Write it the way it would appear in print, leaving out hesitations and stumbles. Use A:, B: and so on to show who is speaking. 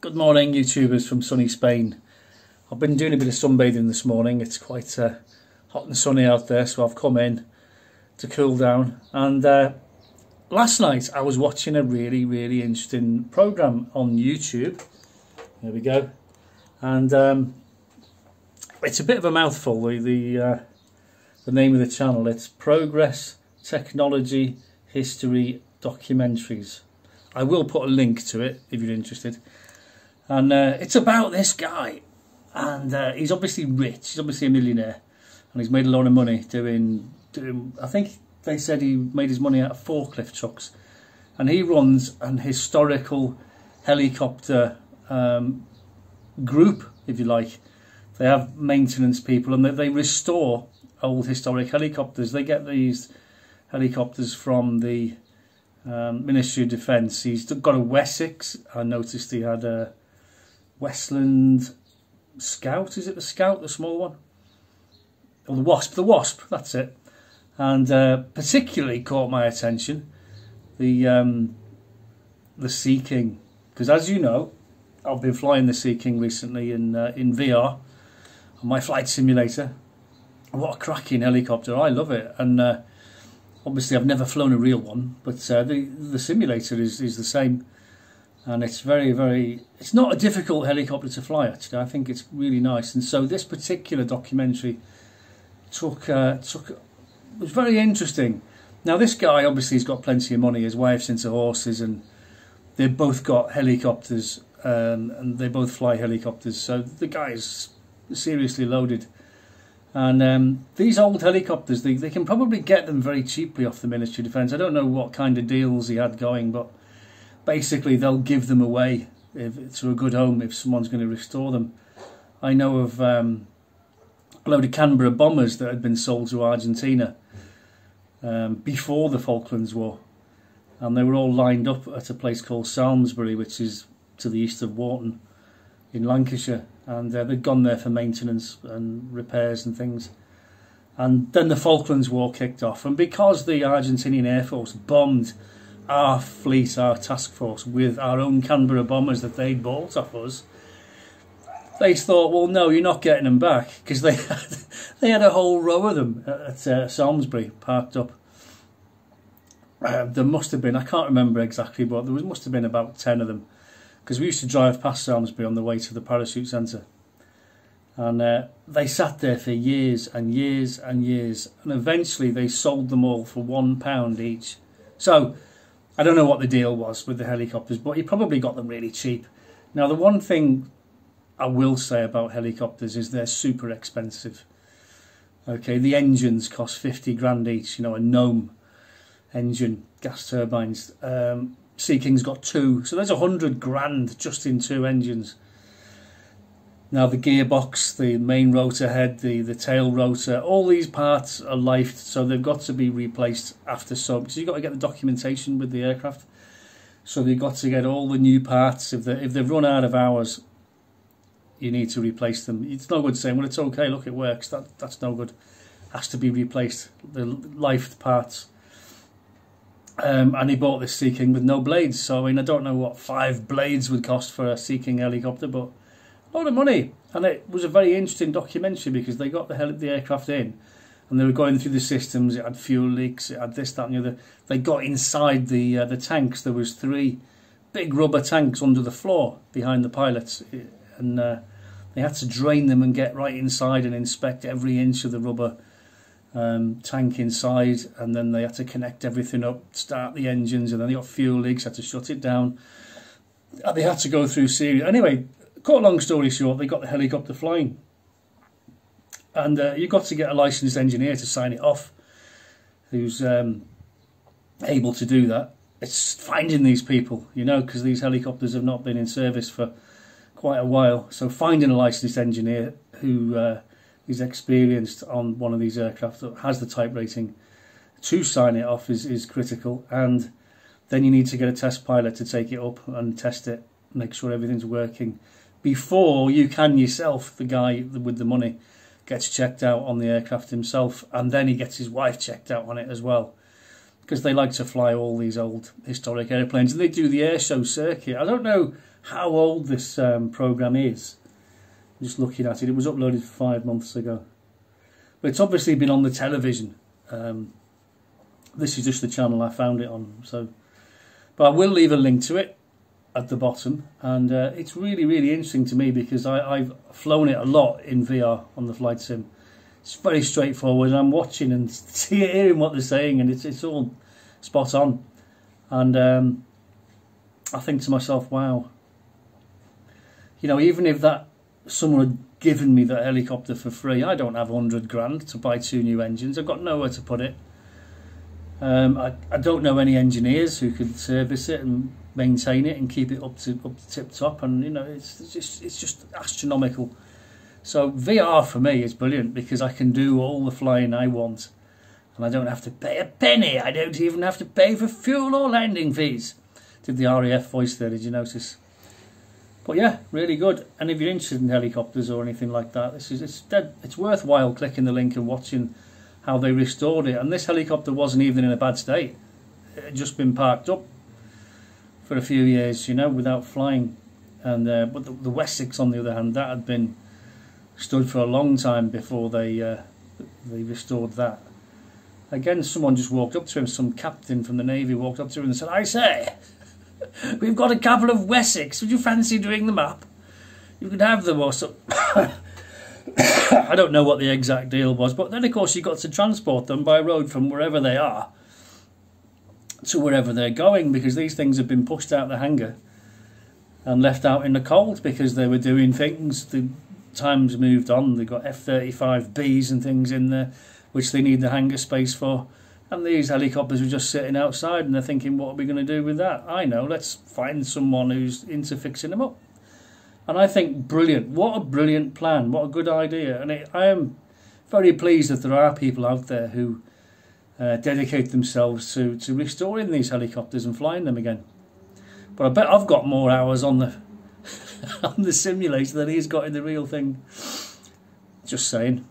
A: Good morning, YouTubers from sunny Spain. I've been doing a bit of sunbathing this morning. It's quite hot and sunny out there, so I've come in to cool down. And last night I was watching a really interesting programme on YouTube. There we go. And it's a bit of a mouthful, the name of the channel. It's Progress, Technology, History, Documentaries. I will put a link to it if you're interested. And it's about this guy, and he's obviously rich. He's obviously a millionaire, and he's made a lot of money doing. I think they said he made his money out of forklift trucks, and he runs an historical helicopter group, if you like. They have maintenance people, and they restore old historic helicopters. They get these helicopters from the Ministry of Defence. He's got a Wessex. I noticed he had a Westland Scout. Is it the Scout, the small one? Or the Wasp? The Wasp, that's it. And particularly caught my attention the Sea King, because as you know, I've been flying the Sea King recently in VR on my flight simulator. What a cracking helicopter! I love it, and obviously I've never flown a real one, but the simulator is the same. And it's it's not a difficult helicopter to fly, actually. I think it's really nice. And so this particular documentary was very interesting. Now this guy, obviously, he's got plenty of money. His wife's into horses, and they've both got helicopters, and they both fly helicopters. So the guy is seriously loaded. And these old helicopters, they can probably get them very cheaply off the Ministry of Defence. I don't know what kind of deals he had going, but basically they'll give them away to a good home if someone's going to restore them. I know of a load of Canberra bombers that had been sold to Argentina before the Falklands War, and they were all lined up at a place called Salisbury, which is to the east of Wharton in Lancashire, and they'd gone there for maintenance and repairs and things. And then the Falklands War kicked off, and because the Argentinian Air Force bombed our fleet, our task force, with our own Canberra bombers that they bought off us, they thought, well, no, you're not getting them back, because they had a whole row of them at Salisbury parked up. There must have been, I can't remember exactly, but there must have been about 10 of them, because we used to drive past Salisbury on the way to the parachute centre, and they sat there for years and years and years, and eventually they sold them all for £1 each. So I don't know what the deal was with the helicopters, but he probably got them really cheap. Now, the one thing I will say about helicopters is they're super expensive. Okay, the engines cost 50 grand each, you know, a Gnome engine, gas turbines. Sea King's got 2, so there's 100 grand just in 2 engines. Now the gearbox, the main rotor head, the tail rotor, all these parts are lifed, so they've got to be replaced after so, because you've got to get the documentation with the aircraft. So they've got to get all the new parts. If they've run out of hours, you need to replace them. It's no good saying, well, it's okay, look, it works. That's no good. It has to be replaced, the lifed parts. And he bought this Sea King with no blades. So I mean, I don't know what 5 blades would cost for a Sea King helicopter, but a lot of money. And it was a very interesting documentary, because they got the aircraft in, and they were going through the systems. It had fuel leaks, it had this, that and the other. They got inside the tanks. There was 3 big rubber tanks under the floor behind the pilots, and they had to drain them and get right inside and inspect every inch of the rubber tank inside, and then they had to connect everything up, start the engines, and then they got fuel leaks, had to shut it down. They had to go through series. Anyway, cut a long story short, they got the helicopter flying, and you've got to get a licensed engineer to sign it off, who's able to do that. It's finding these people, you know, because these helicopters have not been in service for quite a while. So finding a licensed engineer who is experienced on one of these aircraft, that has the type rating, to sign it off is critical. And then you need to get a test pilot to take it up and test it, make sure everything's working, before you can yourself, the guy with the money, gets checked out on the aircraft himself, and then he gets his wife checked out on it as well, because they like to fly all these old historic airplanes, and they do the air show circuit. I don't know how old this program is. I'm just looking at it. It was uploaded 5 months ago, but it's obviously been on the television. This is just the channel I found it on. So, but I will leave a link to it at the bottom, and it's really interesting to me because I've flown it a lot in VR on the flight sim. It's very straightforward, and I'm watching and hearing what they're saying, and it's all spot on. And I think to myself, wow, you know, even if that someone had given me that helicopter for free, I don't have 100 grand to buy 2 new engines. I've got nowhere to put it. I don't know any engineers who could service it and maintain it and keep it up to tip top, and you know, it's just astronomical. So VR for me is brilliant because I can do all the flying I want, and I don't have to pay a penny. I don't even have to pay for fuel or landing fees. Did the RAF voice there? Did you notice? But yeah, really good. And if you're interested in helicopters or anything like that, it's worthwhile clicking the link and watching how they restored it. And this helicopter wasn't even in a bad state. It had just been parked up for a few years, you know, without flying. And but the Wessex, on the other hand, that had been stood for a long time before they restored that. Again, someone just walked up to him, some captain from the Navy walked up to him and said, "I say, we've got a couple of Wessex. Would you fancy doing them up? You could have them or something." I don't know what the exact deal was, but then of course you got to transport them by road from wherever they are to wherever they're going, because these things have been pushed out the hangar and left out in the cold because they were doing things. The times moved on. They've got F-35Bs and things in there which they need the hangar space for, and these helicopters are just sitting outside, and they're thinking, what are we going to do with that? I know, let's find someone who's into fixing them up. And I think brilliant. What a brilliant plan. What a good idea. And I am very pleased that there are people out there who dedicate themselves to restoring these helicopters and flying them again. But I bet I've got more hours on the on the simulator than he's got in the real thing. Just saying.